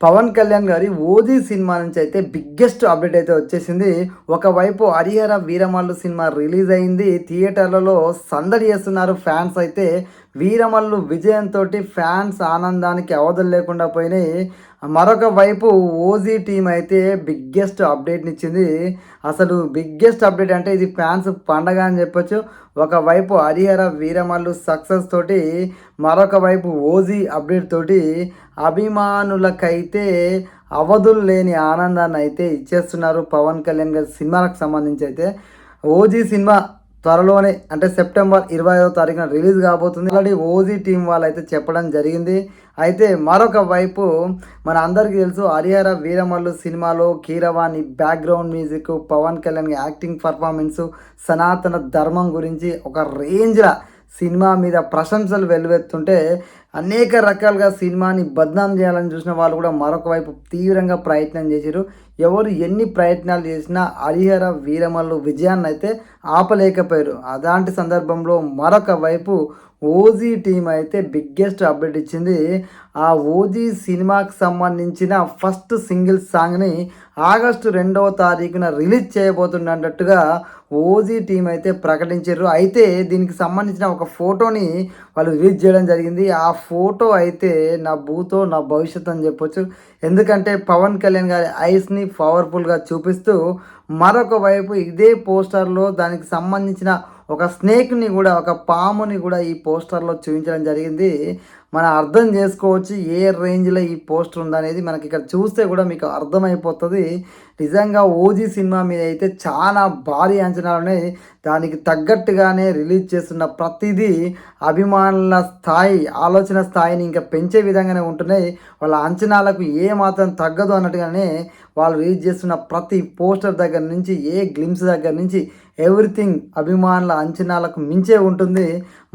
పవన్ కళ్యాణ్ గారి OG cinema నుంచి అయితే బిగ్గెస్ట్ అప్డేట్ అయితే వచ్చేసింది. ఒకవైపు హరిహర వీరమల్లు సినిమా రిలీజ్ అయింది. థియేటర్లలో సందడి చేస్తున్నారు ఫ్యాన్స్ అయితే. వీరమల్లు విజయంతో ఫ్యాన్స్ ఆనందానికి అవధులు లేకుండా పోయినాయి. మరొక వైపు ఓజీ టీం అయితే బిగ్గెస్ట్ అప్డేట్నిచ్చింది. అసలు బిగ్గెస్ట్ అప్డేట్ అంటే ఇది ఫ్యాన్స్ పండగ అని చెప్పొచ్చు. ఒకవైపు హరిహర వీరమల్లు సక్సెస్ తోటి, మరొక వైపు ఓజీ అప్డేట్ తోటి అభిమానులకైతే అవధులు లేని ఆనందాన్ని అయితే ఇచ్చేస్తున్నారు పవన్ కళ్యాణ్ గారి సినిమాలకు సంబంధించి అయితే. ఓజీ సినిమా త్వరలోనే అంటే సెప్టెంబర్ 25వ తారీఖున రిలీజ్ కాబోతుంది. ఆల్రెడీ ఓజీ టీం వాళ్ళు అయితే చెప్పడం జరిగింది. అయితే మరొక వైపు మన అందరికీ తెలుసు హరిహర వీరమల్లు సినిమాలో Keeravani background music, Pawan Kalyan acting performance, సనాతన ధర్మం గురించి ఒక రేంజ్లో సినిమా మీద ప్రశంసలు వెల్లువెత్తుంటే అనేక రకాలుగా సినిమాని బద్నాం చేయాలని చూసిన వాళ్ళు కూడా మరొక వైపు తీవ్రంగా ప్రయత్నం చేశారు. ఎవరు ఎన్ని ప్రయత్నాలు చేసినా హరిహర వీరమల్లు విజయాన్ని అయితే ఆపలేకపోయారు. అలాంటి సందర్భంలో మరొక వైపు ఓజీ టీం అయితే బిగ్గెస్ట్ అప్డేట్ ఇచ్చింది. ఆ ఓజీ సినిమాకి సంబంధించిన ఫస్ట్ సింగిల్ సాంగ్ని ఆగస్టు 2వ తారీఖున రిలీజ్ చేయబోతున్నట్టుగా ఓజీ టీం అయితే ప్రకటించారు. అయితే దీనికి సంబంధించిన ఒక ఫోటోని వాళ్ళు రిలీజ్ చేయడం జరిగింది. ఆ ఫోటో అయితే నా భూతో నా భవిష్యత్ అని చెప్పొచ్చు. ఎందుకంటే పవన్ కళ్యాణ్ గారి ఐస్ని పవర్ఫుల్గా చూపిస్తూ, మరొక వైపు ఇదే పోస్టర్లో దానికి సంబంధించిన ఒక స్నేక్ని కూడా, ఒక పాముని కూడా ఈ పోస్టర్లో చూపించడం జరిగింది. మనం అర్థం చేసుకోవచ్చు ఏ రేంజ్లో ఈ పోస్టర్ ఉందనేది. మనకి ఇక్కడ చూస్తే కూడా మీకు అర్థమైపోతుంది. నిజంగా ఓజీ సినిమా మీద అయితే చాలా భారీ అంచనాలు ఉన్నాయి. దానికి తగ్గట్టుగానే రిలీజ్ చేస్తున్న ప్రతిదీ అభిమానుల స్థాయి, ఆలోచన స్థాయిని ఇంకా పెంచే విధంగానే ఉంటున్నాయి. వాళ్ళ అంచనాలకు ఏ మాత్రం తగ్గదు అన్నట్టుగానే వాళ్ళు రిలీజ్ చేస్తున్న ప్రతి పోస్టర్ దగ్గర నుంచి, ఏ గ్లిమ్స్ దగ్గర నుంచి ఎవ్రీథింగ్ అభిమానుల అంచనాలకు మించే ఉంటుంది.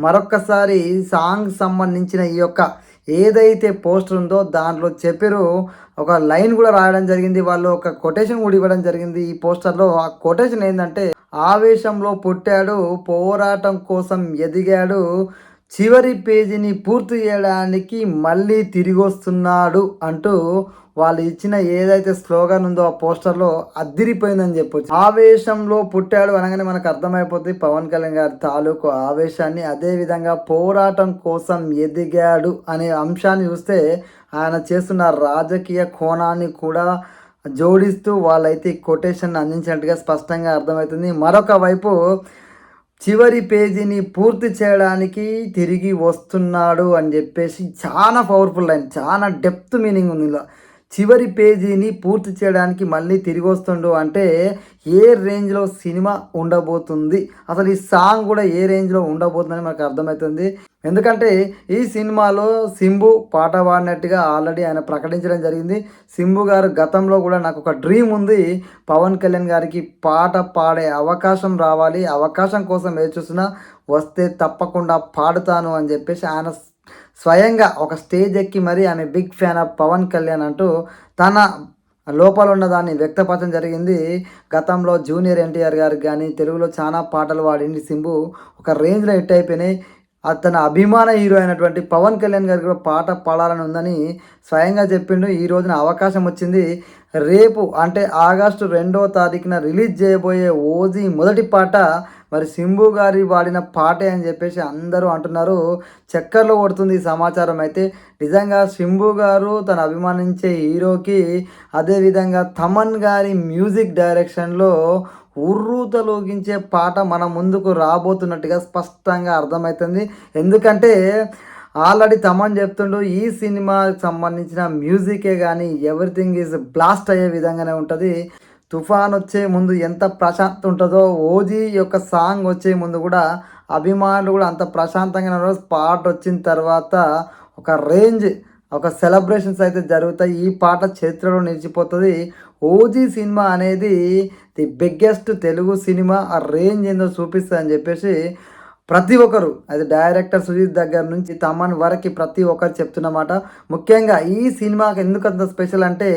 మరొక్కసారి సాంగ్ సంబంధించిన ఈ యొక్క ఏదైతే పోస్టర్ ఉందో దాంట్లో చెప్పారు, ఒక లైన్ కూడా రాయడం జరిగింది. వాళ్ళు ఒక కొటేషన్ కూడా ఇవ్వడం జరిగింది ఈ పోస్టర్లో. ఆ కొటేషన్ ఏంటంటే, ఆవేశంలో పుట్టాడు, పోరాటం కోసం ఎదిగాడు, చివరి పేజీని పూర్తి చేయడానికి మళ్ళీ తిరిగి వస్తున్నాడు అంటూ వాళ్ళు ఇచ్చిన ఏదైతే స్లోగన్ ఉందో ఆ పోస్టర్లో అద్దిరిపోయిందని చెప్పొచ్చు. ఆవేశంలో పుట్టాడు అనగానే మనకు అర్థమైపోతుంది పవన్ కళ్యాణ్ గారి తాలూకు ఆవేశాన్ని. అదేవిధంగా పోరాటం కోసం ఎదిగాడు అనే అంశాన్ని చూస్తే ఆయన చేస్తున్న రాజకీయ కోణాన్ని కూడా జోడిస్తూ వాళ్ళైతే కొటేషన్ అందించినట్టుగా స్పష్టంగా అర్థమవుతుంది. మరొక వైపు చివరి పేజీని పూర్తి చేయడానికి తిరిగి వస్తున్నాడు అని చెప్పేసి చాలా పవర్ఫుల్ లైన్, చాలా డెప్త్ మీనింగ్ ఉంది ఇలా. చివరి పేజీని పూర్తి చేయడానికి మళ్ళీ తిరిగి వస్తుండు అంటే ఏ రేంజ్లో సినిమా ఉండబోతుంది, అసలు ఈ సాంగ్ కూడా ఏ రేంజ్లో ఉండబోతుందని మనకు అర్థమవుతుంది. ఎందుకంటే ఈ సినిమాలో సింబు పాట పాడినట్టుగా ఆల్రెడీ ఆయన ప్రకటించడం జరిగింది. సింబు గారు గతంలో కూడా నాకు ఒక డ్రీమ్ ఉంది, పవన్ కళ్యాణ్ గారికి పాట పాడే అవకాశం రావాలి, అవకాశం కోసం ఎదురు చూస్తున్నా, వస్తే తప్పకుండా పాడుతాను అని చెప్పేసి ఆయన స్వయంగా ఒక స్టేజ్ ఎక్కి మరి ఆమె big fan of Pawan Kalyan అంటూ తన లోపల ఉన్న దాన్ని వ్యక్తపరచడం జరిగింది. గతంలో జూనియర్ ఎన్టీఆర్ గారికి కానీ తెలుగులో చాలా పాటలు పాడింది సింబు, ఒక రేంజ్లో హిట్ అయిపోయినాయి. తన అభిమాన హీరో అయినటువంటి పవన్ కళ్యాణ్ గారికి కూడా పాట పాడాలని ఉందని స్వయంగా చెప్పిండు. ఈ రోజున అవకాశం వచ్చింది. రేపు అంటే ఆగస్టు 2వ తారీఖున రిలీజ్ చేయబోయే ఓజీ మొదటి పాట మరి సింబు గారి పాడిన పాటే అని చెప్పేసి అందరూ అంటున్నారు. చక్కర్లో కొడుతుంది ఈ సమాచారం అయితే. నిజంగా సింబు గారు తను అభిమానించే హీరోకి, అదేవిధంగా తమన్ గారి మ్యూజిక్ డైరెక్షన్లో ఉర్రూతలోగించే పాట మన ముందుకు రాబోతున్నట్టుగా స్పష్టంగా అర్థమవుతుంది. ఎందుకంటే ఆల్రెడీ తమన్ చెప్తుండు ఈ సినిమాకి సంబంధించిన మ్యూజికే కానీ ఎవ్రీథింగ్ ఈజ్ బ్లాస్ట్ అయ్యే విధంగానే ఉంటుంది. తుఫాన్ వచ్చే ముందు ఎంత ప్రశాంతత ఉంటుందో, ఓజీ యొక్క సాంగ్ వచ్చే ముందు కూడా అభిమానులు కూడా అంత ప్రశాంతంగా ఉన్నారు. పాట వచ్చిన తర్వాత ఒక రేంజ్, ఒక సెలబ్రేషన్స్ అయితే జరుగుతాయి. ఈ పాట చరిత్రలో నిలిచిపోతుంది. ఓజీ సినిమా అనేది ది బిగ్గెస్ట్ తెలుగు సినిమా, ఆ రేంజ్ ఏందో చూపిస్తుంది అని చెప్పేసి ప్రతి ఒక్కరు అది డైరెక్టర్ సుజిత్ దగ్గర నుంచి తమన్ వరకు ప్రతి ఒక్కరు చెప్తున్నమాట. ముఖ్యంగా ఈ సినిమాకి ఎందుకంత స్పెషల్ అంటే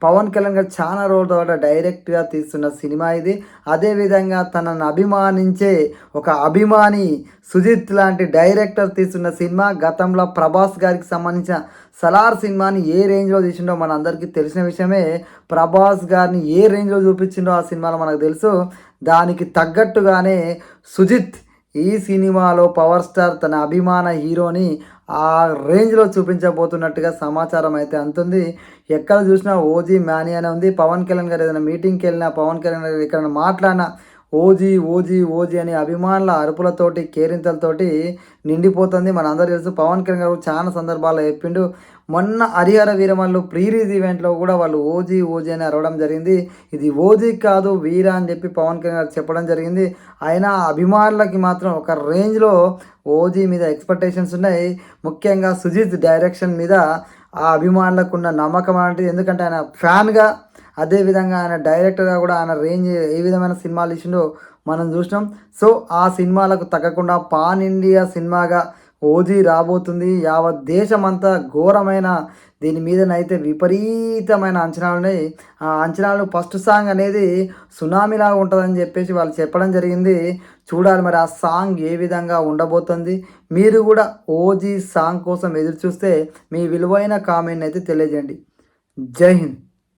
పవన్ కళ్యాణ్ గారు చాలా రోజుల తర్వాత డైరెక్ట్గా తీస్తున్న సినిమా ఇది. అదేవిధంగా తనను అభిమానించే ఒక అభిమాని సుజిత్ లాంటి డైరెక్టర్ తీస్తున్న సినిమా. గతంలో ప్రభాస్ గారికి సంబంధించిన సలార్ సినిమాని ఏ రేంజ్లో తీసిండో మన అందరికీ తెలిసిన విషయమే. ప్రభాస్ గారిని ఏ రేంజ్లో చూపించిండో ఆ సినిమాలో మనకు తెలుసు. దానికి తగ్గట్టుగానే సుజిత్ ఈ సినిమాలో పవర్ స్టార్ తన అభిమాన హీరోని ఆ రేంజ్లో చూపించబోతున్నట్టుగా సమాచారం అయితే అంతుంది. ఎక్కడ చూసినా ఓజీ మ్యానీ అనే ఉంది. పవన్ కళ్యాణ్ గారు ఏదైనా మీటింగ్కి వెళ్ళినా, పవన్ కళ్యాణ్ గారు ఎక్కడైనా మాట్లాడినా ఓజీ ఓజీ ఓజీ అని అభిమానుల అరుపులతోటి కేరింతలతోటి నిండిపోతుంది. మన అందరూ తెలుసు పవన్ కళ్యాణ్ గారు చాలా సందర్భాల్లో చెప్పిండు. మొన్న హరిహర వీరమల్లు ప్రీ రిలీజ్ ఈవెంట్లో కూడా వాళ్ళు ఓజీ ఓజీ అని అరవడం జరిగింది. ఇది ఓజీ కాదు వీరా అని చెప్పి పవన్ కళ్యాణ్ గారు చెప్పడం జరిగింది. అయినా అభిమానులకి మాత్రం ఒక రేంజ్లో ఓజీ మీద ఎక్స్పెక్టేషన్స్ ఉన్నాయి. ముఖ్యంగా సుజిత్ డైరెక్షన్ మీద ఆ అభిమానులకు ఉన్న నమ్మకం లాంటిది. ఎందుకంటే ఆయన ఫ్యాన్గా, అదేవిధంగా ఆయన డైరెక్టర్గా కూడా ఆయన రేంజ్ ఏ విధమైన సినిమాలు ఇచ్చిండో మనం చూసినాం. సో ఆ సినిమాలకు తగ్గకుండా పాన్ ఇండియా సినిమాగా ఓజీ రాబోతుంది. యావత్ దేశమంతా ఘోరమైన దీని మీదనైతే విపరీతమైన అంచనాలు ఉన్నాయి. ఆ అంచనాలు ఫస్ట్ సాంగ్ అనేది సునామీలాగా ఉంటుందని చెప్పేసి వాళ్ళు చెప్పడం జరిగింది. చూడాలి మరి ఆ సాంగ్ ఏ విధంగా ఉండబోతుంది. మీరు కూడా ఓజీ సాంగ్ కోసం ఎదురు చూస్తే మీ విలువైన కామెంట్ అయితే తెలియజేయండి. జై హింద్.